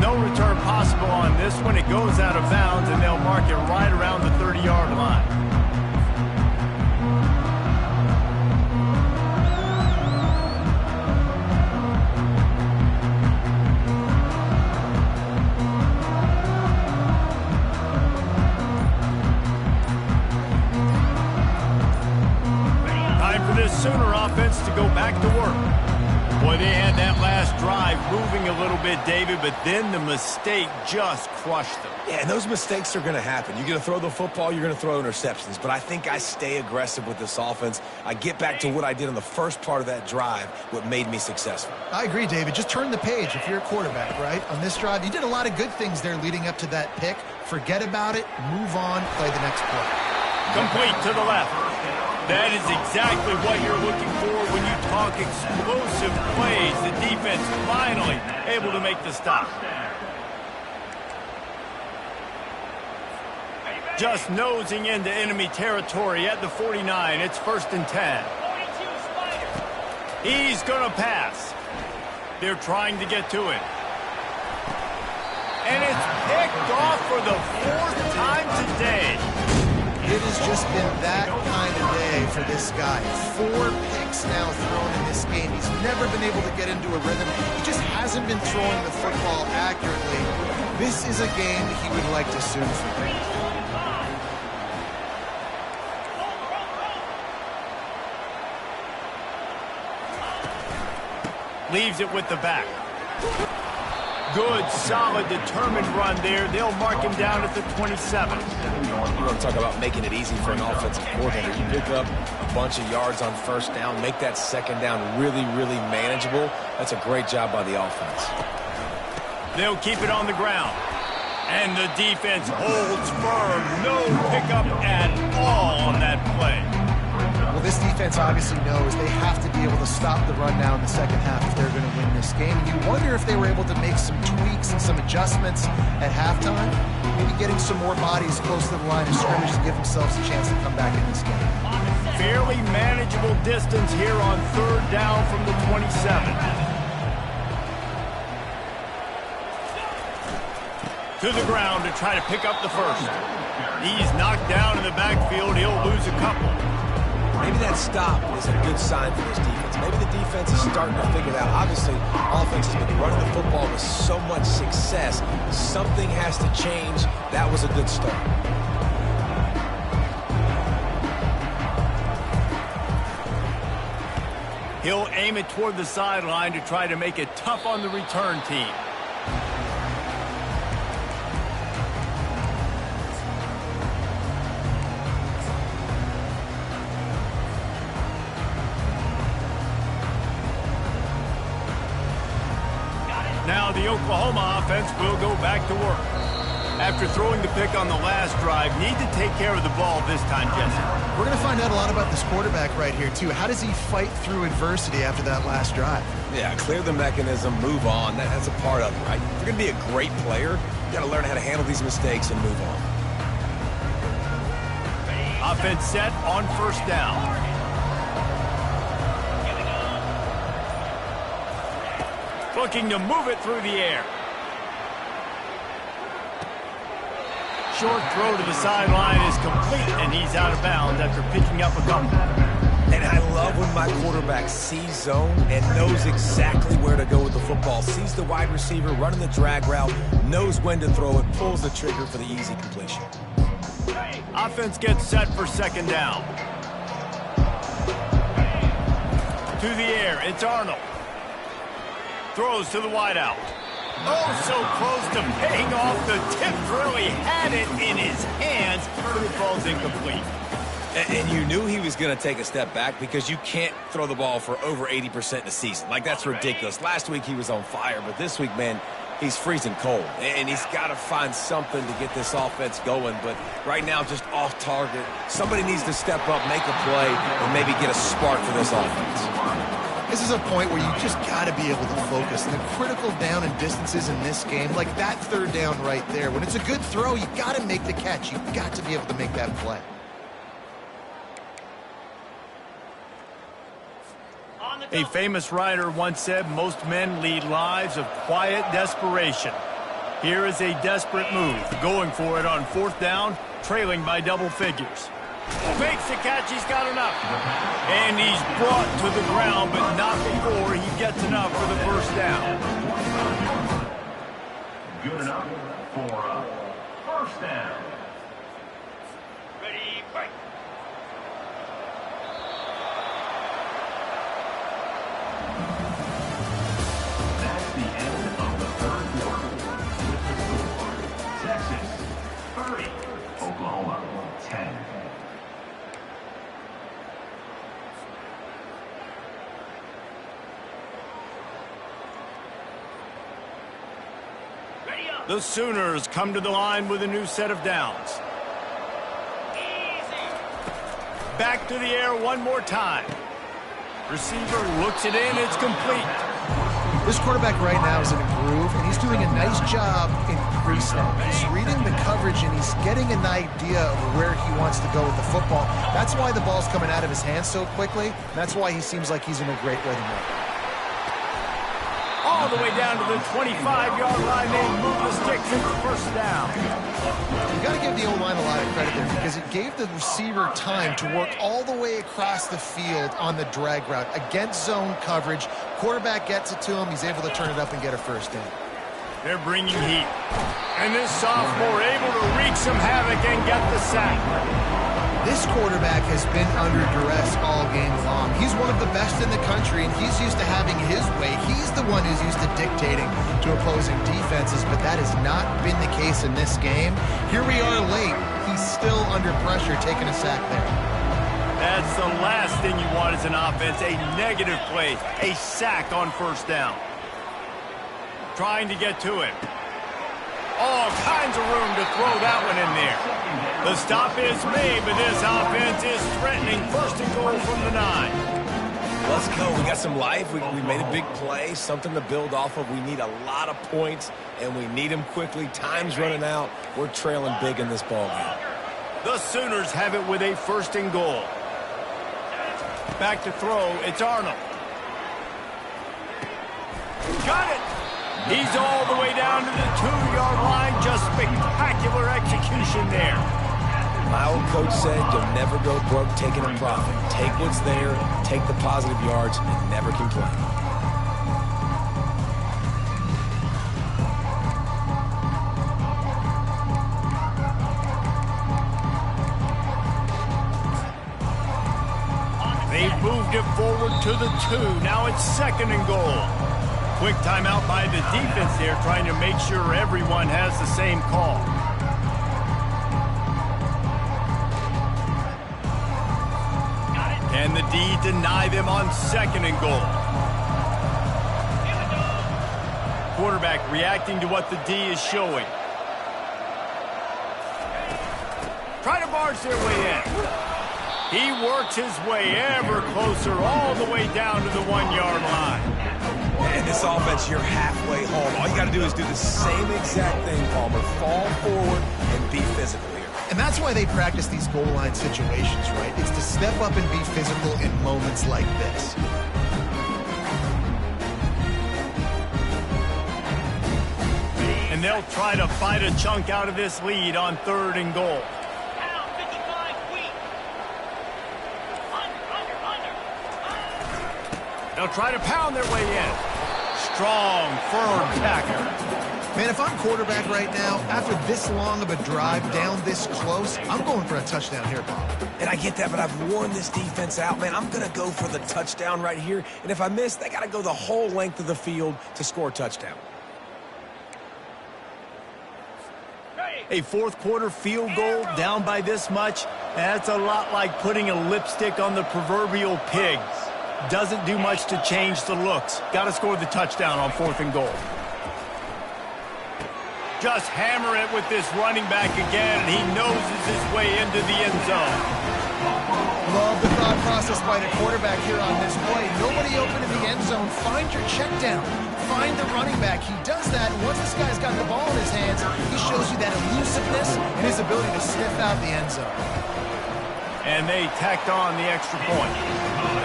No return possible on this one. It goes out of bounds, and they'll mark it right around the 30-yard line. Sooner offense to go back to work. Boy, they had that last drive moving a little bit, David, but then the mistake just crushed them. Yeah, and those mistakes are going to happen. You're going to throw the football, you're going to throw interceptions, but I think I stay aggressive with this offense. I get back to what I did in the first part of that drive, what made me successful. I agree, David. Just turn the page if you're a quarterback, right? On this drive, you did a lot of good things there leading up to that pick. Forget about it, move on, play the next play. Complete to the left. That is exactly what you're looking for when you talk explosive plays, the defense finally able to make the stop. Just nosing into enemy territory at the 49. It's 1st and 10. He's going to pass. They're trying to get to it. And it's picked off for the 4th time today. It has just been that kind of day for this guy. 4 picks now thrown in this game. He's never been able to get into a rhythm. He just hasn't been throwing the football accurately. This is a game he would like to soon forget. Leaves it with the back. Good, solid, determined run there. They'll mark him down at the 27. You want to talk about making it easy for an offensive coordinator. You pick up a bunch of yards on 1st down, make that 2nd down really, really manageable. That's a great job by the offense. They'll keep it on the ground. And the defense holds firm. No pickup at all on that play. Well, this defense obviously knows they have to be able to stop the run now in the 2nd half if they're going to win this game. And you wonder if they were able to make some tweaks and some adjustments at halftime, maybe getting some more bodies close to the line of scrimmage to give themselves a chance to come back in this game. Fairly manageable distance here on 3rd down from the 27. To the ground to try to pick up the 1st. He's knocked down in the backfield. He'll lose a couple. Maybe that stop is a good sign for this defense. Maybe the defense is starting to figure it out. Obviously, offense has been running the football with so much success. Something has to change. That was a good start. He'll aim it toward the sideline to try to make it tough on the return team. Now the Oklahoma offense will go back to work. After throwing the pick on the last drive, need to take care of the ball this time, Jesse. We're going to find out a lot about this quarterback right here, too. How does he fight through adversity after that last drive? Yeah, clear the mechanism, move on. That's a part of it, right? If you're going to be a great player, you got to learn how to handle these mistakes and move on. Offense set on 1st down. Looking to move it through the air. Short throw to the sideline is complete, and he's out of bounds after picking up a couple. And I love when my quarterback sees zone and knows exactly where to go with the football. Sees the wide receiver running the drag route, knows when to throw it, pulls the trigger for the easy completion. Offense gets set for 2nd down. To the air, it's Arnold. Throws to the wideout. Oh, so close to paying off the tip drill. He had it in his hands, but it falls incomplete. And you knew he was going to take a step back because you can't throw the ball for over 80% in a season. Like, that's ridiculous. Last week he was on fire, but this week, man, he's freezing cold. And he's got to find something to get this offense going. But right now, just off target. Somebody needs to step up, make a play, and maybe get a spark for this offense. This is a point where you just got to be able to focus. And the critical down and distances in this game, like that 3rd down right there, when it's a good throw, you got to make the catch. You got to be able to make that play. A famous writer once said, most men lead lives of quiet desperation. Here is a desperate move, going for it on 4th down, trailing by double figures. Makes the catch, he's got enough. And he's brought to the ground, but not before he gets enough for the 1st down. Good enough for a 1st down. Ready, fight. That's the end of the 3rd quarter. With the score, Texas 30, Oklahoma 10. The Sooners come to the line with a new set of downs. Back to the air one more time. Receiver looks it in. It's complete. This quarterback right now is in a groove, and he's doing a nice job in pre-snap. He's reading the coverage, and he's getting an idea of where he wants to go with the football. That's why the ball's coming out of his hands so quickly. That's why he seems like he's in a great rhythm right now. All the way down to the 25-yard line. They move the sticks into first down. You got to give the O-line a lot of credit there because it gave the receiver time to work all the way across the field on the drag route against zone coverage. Quarterback gets it to him. He's able to turn it up and get a first down. They're bringing heat. And this sophomore able to wreak some havoc and get the sack. This quarterback has been under duress all game long. He's one of the best in the country, and he's used to having his way. He's the one who's used to dictating to opposing defenses, but that has not been the case in this game. Here we are late. He's still under pressure, taking a sack there. That's the last thing you want as an offense, a negative play, a sack on first down. Trying to get to it. All kinds of room to throw that one in there. The stop is made, but this offense is threatening first and goal from the 9. Let's go. We got some life. We made a big play, something to build off of. We need a lot of points, and we need them quickly. Time's running out. We're trailing big in this ballgame. The Sooners have it with a first and goal. Back to throw. It's Arnold. Got it. He's all the way down to the 2-yard line. Just spectacular execution there. My old coach said you'll never go broke taking a profit. Take what's there, take the positive yards, and never complain. They've moved it forward to the 2. Now it's second and goal. Quick timeout by the defense there, trying to make sure everyone has the same call. Can the D deny them on second and goal? Quarterback reacting to what the D is showing. Try to barge their way in. He works his way ever closer all the way down to the 1-yard line. And this offense, you're halfway home. All you got to do is do the same exact thing, Palmer. Fall forward and be physical here. And that's why they practice these goal line situations, right? It's to step up and be physical in moments like this. And they'll try to fight a chunk out of this lead on third and goal. They'll try to pound their way in. Strong, firm tackle. Man, if I'm quarterback right now, after this long of a drive down this close, I'm going for a touchdown here, Bob. And I get that, but I've worn this defense out, man. I'm going to go for the touchdown right here. And if I miss, they got to go the whole length of the field to score a touchdown. A fourth quarter field goal down by this much, that's a lot like putting a lipstick on the proverbial pig. Doesn't do much to change the looks. Got to score the touchdown on fourth and goal. Just hammer it with this running back again, and he noses his way into the end zone. Love the thought process by the quarterback here on this play. Nobody open in the end zone. Find your check down. Find the running back. He does that, and once this guy's got the ball in his hands, he shows you that elusiveness and his ability to sniff out the end zone. And they tacked on the extra point.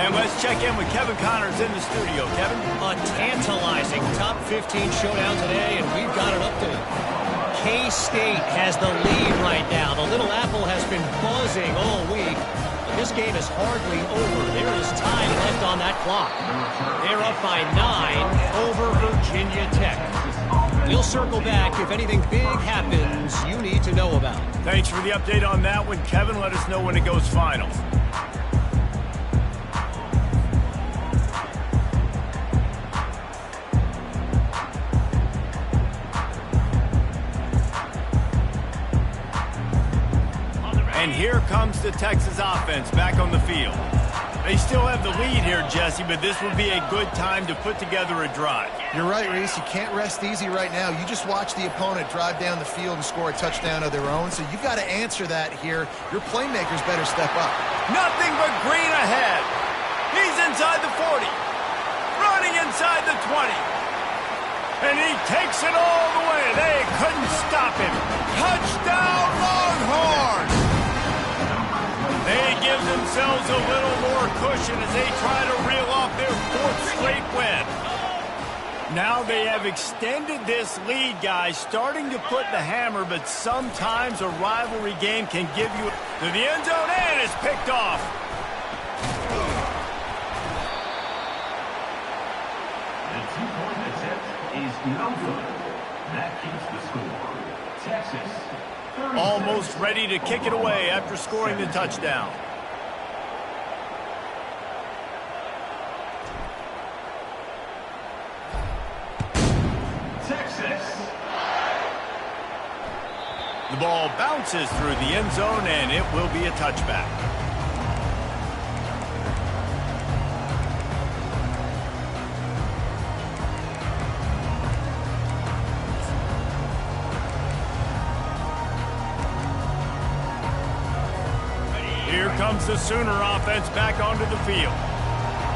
And let's check in with Kevin Connors in the studio. Kevin? A tantalizing top 15 showdown today, and we've got an update. K-State has the lead right now. The Little Apple has been buzzing all week. But this game is hardly over. There is time left on that clock. They're up by 9 over Virginia Tech. We'll circle back if anything big happens you need to know about. Thanks for the update on that one, Kevin. Let us know when it goes final. And here comes the Texas offense back on the field. They still have the lead here, Jesse, but this would be a good time to put together a drive. You're right, Reese. You can't rest easy right now. You just watch the opponent drive down the field and score a touchdown of their own, so you've got to answer that here. Your playmakers better step up. Nothing but green ahead. He's in inside the 40. Running inside the 20. And he takes it all the way. They couldn't stop him. Touchdown, Longhorns! They give themselves a little more cushion as they try to reel off their 4th straight win. Now they have extended this lead, guys, starting to put the hammer, but sometimes a rivalry game can give you to the end zone, and it's picked off. The 2-point attempt is no good. That keeps the score. Texas. 37. Almost ready to kick it away after scoring the touchdown. Texas. The ball bounces through the end zone, and it will be a touchback. Here comes the Sooner offense back onto the field.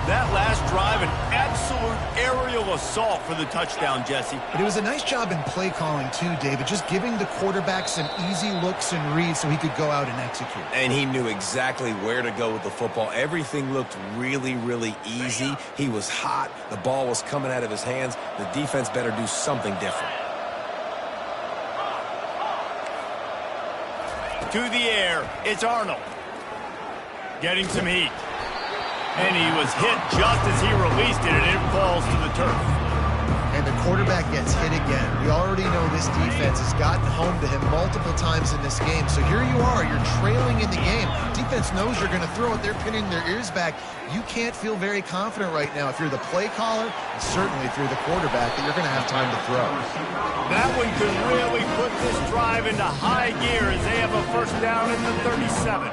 That last drive, an absolute aerial assault for the touchdown, Jesse. But it was a nice job in play calling too, David, just giving the quarterback some easy looks and reads so he could go out and execute. And he knew exactly where to go with the football. Everything looked really, really easy. He was hot. The ball was coming out of his hands. The defense better do something different. To the air, it's Arnold. Getting some heat. And he was hit just as he released it, and it falls to the turf. And the quarterback gets hit again. We already know this defense has gotten home to him multiple times in this game. So here you are, you're trailing in the game. Defense knows you're going to throw it. They're pinning their ears back. You can't feel very confident right now if you're the play caller, and certainly if you're the quarterback, that you're going to have time to throw. That one could really put this drive into high gear as they have a first down in the 37.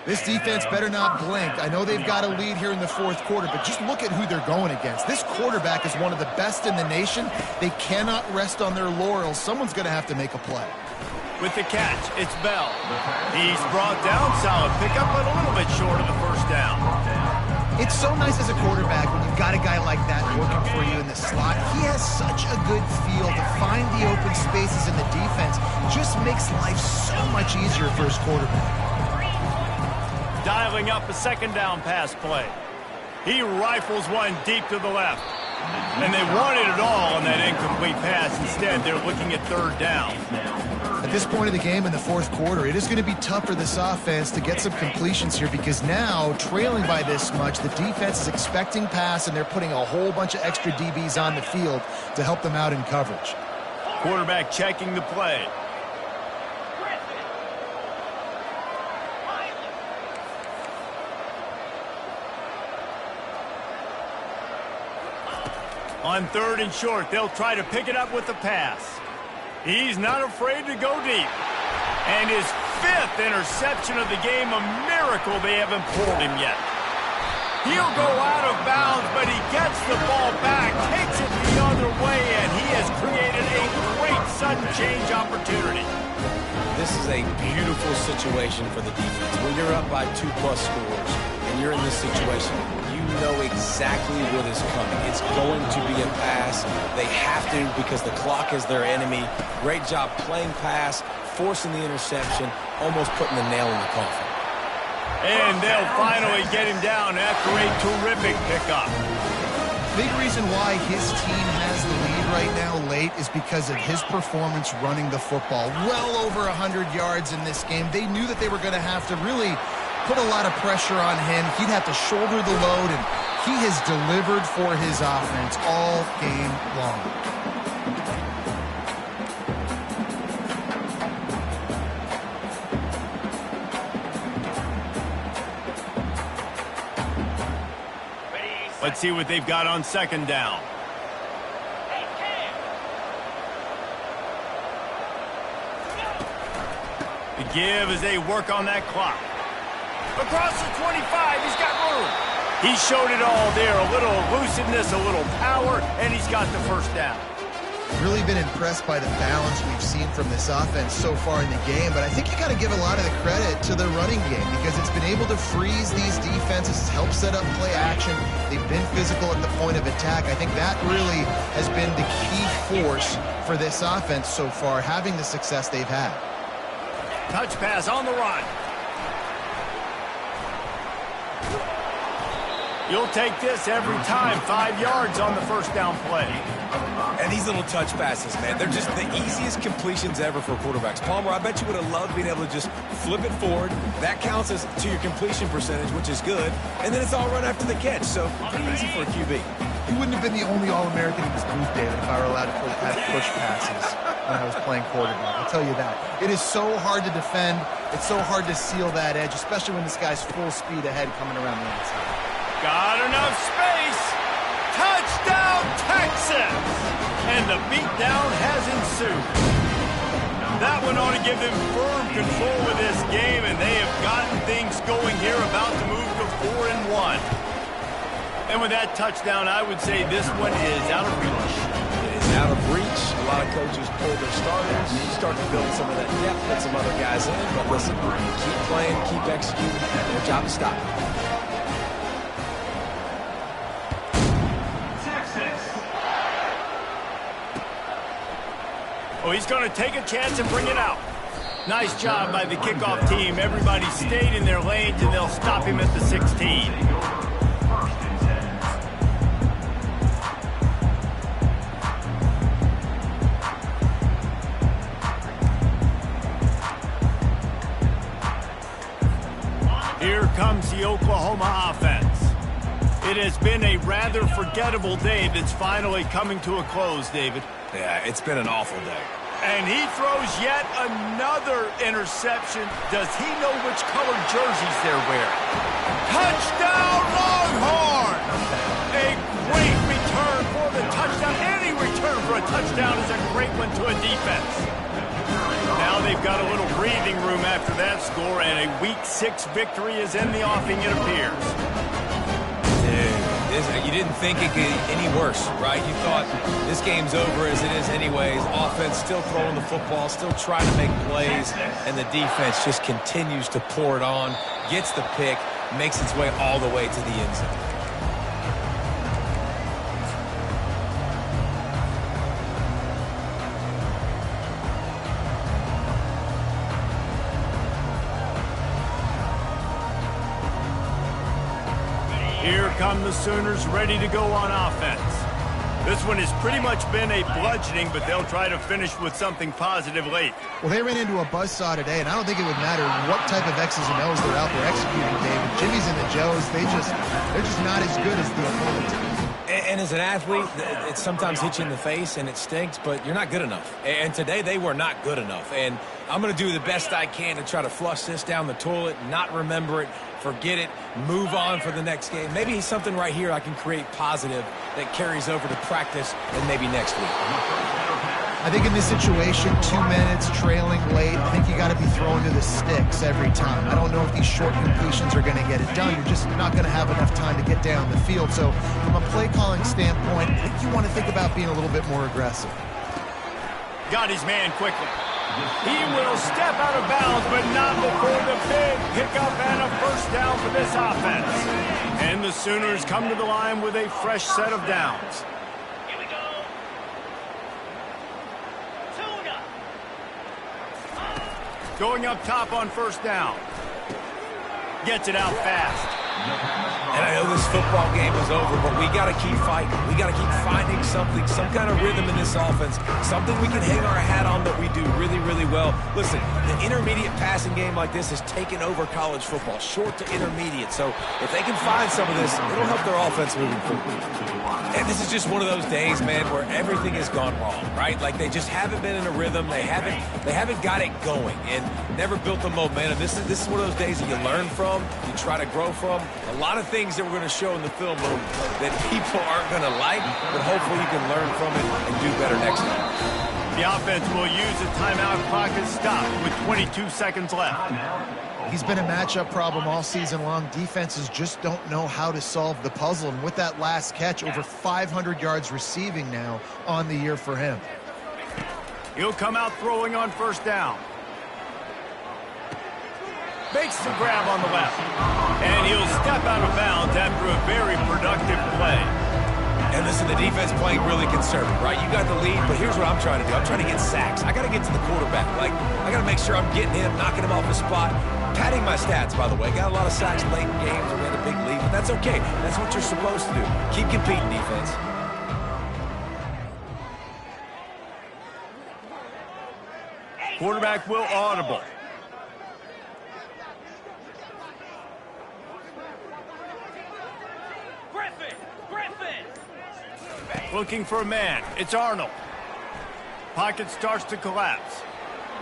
This defense better not blink. I know they've got a lead here in the fourth quarter, but just look at who they're going against. This quarterback is one of the best in the nation. They cannot rest on their laurels. Someone's going to have to make a play. With the catch, it's Bell. He's brought down, solid pickup, but a little bit short of the first down. It's so nice as a quarterback when you've got a guy like that working for you in the slot. He has such a good feel to find the open spaces in the defense. Just makes life so much easier for his quarterback. Dialing up a second down pass play. He rifles one deep to the left. And they wanted it all on that incomplete pass. Instead, they're looking at third down. At this point of the game in the fourth quarter, it is going to be tough for this offense to get some completions here because now, trailing by this much, the defense is expecting pass, and they're putting a whole bunch of extra DBs on the field to help them out in coverage. Quarterback checking the play. On third and short, they'll try to pick it up with the pass. He's not afraid to go deep. And his 5th interception of the game, a miracle they haven't pulled him yet. He'll go out of bounds, but he gets the ball back, takes it the other way, and he has created a great sudden change opportunity. This is a beautiful situation for the defense. When you're up by 2+ scores and you're in this situation, you know exactly what is coming. It's going to be a pass. They have to because the clock is their enemy. Great job playing pass, forcing the interception, almost putting the nail in the coffin. And they'll finally get him down after a terrific pickup. Big reason why his team has the lead right now late is because of his performance running the football. Well over 100 yards in this game. They knew that they were going to have to really put a lot of pressure on him. He'd have to shoulder the load, and he has delivered for his offense all game long. Let's see what they've got on second down. The give as they work on that clock. Across the 25, he's got room. He showed it all there, a little elusiveness, a little power, and he's got the first down. Really been impressed by the balance we've seen from this offense so far in the game, but I think you got to give a lot of the credit to the running game because it's been able to freeze these defenses, help set up play action. They've been physical at the point of attack. I think that really has been the key force for this offense so far, having the success they've had. Touch pass on the run. You'll take this every time. 5 yards on the first down play. And these little touch passes, man, they're just the easiest completions ever for quarterbacks. Palmer, I bet you would have loved being able to just flip it forward. That counts as to your completion percentage, which is good. And then it's all run after the catch, so pretty easy for a QB. He wouldn't have been the only All-American in this booth, David, if I were allowed to have push passes when I was playing quarterback. I'll tell you that. It is so hard to defend. It's so hard to seal that edge, especially when this guy's full speed ahead coming around the inside. Got enough space. Touchdown, Texas! And the beatdown has ensued. That one ought to give them firm control of this game, and they have gotten things going here, about to move to 4-1. And with that touchdown, I would say this one is out of reach. It is out of reach. A lot of coaches pull their starters, start to build some of that depth, put some other guys in. But listen, keep playing, keep executing. Their job to stop. Oh, he's going to take a chance and bring it out. Nice job by the kickoff team. Everybody stayed in their lanes, and they'll stop him at the 16. Here comes the Oklahoma offense. It has been a rather forgettable day that's finally coming to a close, David. Yeah, it's been an awful day. And he throws yet another interception. Does he know which colored jerseys they're wearing? Touchdown, Longhorn! A great return for the touchdown. Any return for a touchdown is a great one to a defense. Now they've got a little breathing room after that score, and a Week 6 victory is in the offing, it appears. You didn't think it could get any worse, right? You thought this game's over as it is anyways. Offense still throwing the football, still trying to make plays, and the defense just continues to pour it on, gets the pick, makes its way all the way to the end zone. Here come the Sooners ready to go on offense. This one has pretty much been a bludgeoning, but they'll try to finish with something positive late. Well, they ran into a buzzsaw today, and I don't think it would matter what type of X's and O's they're out there executing, David. Jimmy's and the Joes, they're just not as good as the opponent team. And as an athlete, it sometimes hits you in the face and it stinks, but you're not good enough. And today they were not good enough. And I'm going to do the best I can to try to flush this down the toilet, not remember it, forget it, move on for the next game. Maybe something right here I can create positive that carries over to practice and maybe next week. I think in this situation, 2 minutes, trailing late, I think you got to be throwing to the sticks every time. I don't know if these short completions are going to get it done. You're just not going to have enough time to get down the field. So from a play calling standpoint, I think you want to think about being a little bit more aggressive. Got his man quickly. He will step out of bounds, but not before the big pickup and a first down for this offense. And the Sooners come to the line with a fresh set of downs. Going up top on first down. Gets it out fast. And I know this football game is over, but we got to keep fighting. We got to keep finding something, some kind of rhythm in this offense, something we can hang our hat on that we do really, really well. Listen, the intermediate passing game like this has taken over college football, short to intermediate. So if they can find some of this, it'll help their offense moving forward. And this is just one of those days, man, where everything has gone wrong, right? Like they just haven't been in a rhythm. They haven't got it going and never built the momentum. This is one of those days that you learn from, you try to grow from. A lot of things that we're going to show in the film room that people aren't going to like, but hopefully you can learn from it and do better next time. The offense will use the timeout clock as stopped with 22 seconds left. Timeout, He's been a matchup problem all season long. Defenses just don't know how to solve the puzzle. And with that last catch, over 500 yards receiving now on the year for him. He'll come out throwing on first down. Makes the grab on the left. And he'll step out of bounds after a very productive play. And listen, the defense playing really conservative, right? You got the lead, but here's what I'm trying to do. I'm trying to get sacks. I got to get to the quarterback. Like, I got to make sure I'm getting him, knocking him off his spot. Padding my stats, by the way. Got a lot of sacks late in games. We had a big lead, but that's okay. That's what you're supposed to do. Keep competing, defense. Quarterback will audible. Looking for a man. It's Arnold. Pocket starts to collapse.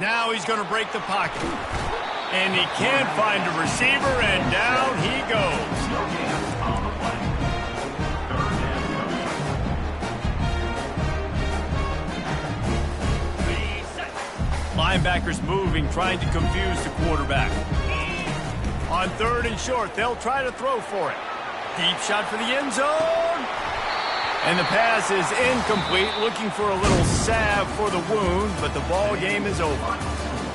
Now he's going to break the pocket. And he can't find a receiver, and down he goes. Linebackers moving, trying to confuse the quarterback. On 3rd and short, they'll try to throw for it. Deep shot for the end zone. And the pass is incomplete, looking for a little salve for the wound, but the ball game is over.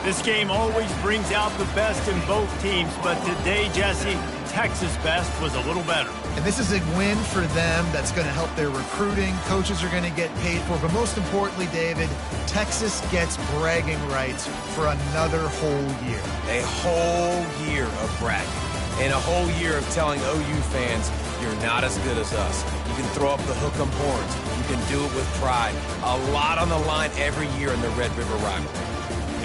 This game always brings out the best in both teams, but today, Jesse, Texas' best was a little better. And this is a win for them that's going to help their recruiting. Coaches are going to get paid for, but most importantly, David, Texas gets bragging rights for another whole year. A whole year of bragging. And a whole year of telling OU fans, you're not as good as us. You can throw up the hook 'em horns. You can do it with pride. A lot on the line every year in the Red River rivalry.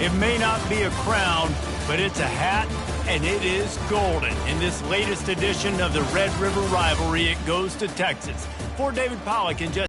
It may not be a crown, but it's a hat, and it is golden. In this latest edition of the Red River rivalry, it goes to Texas. For David Pollack and Jesse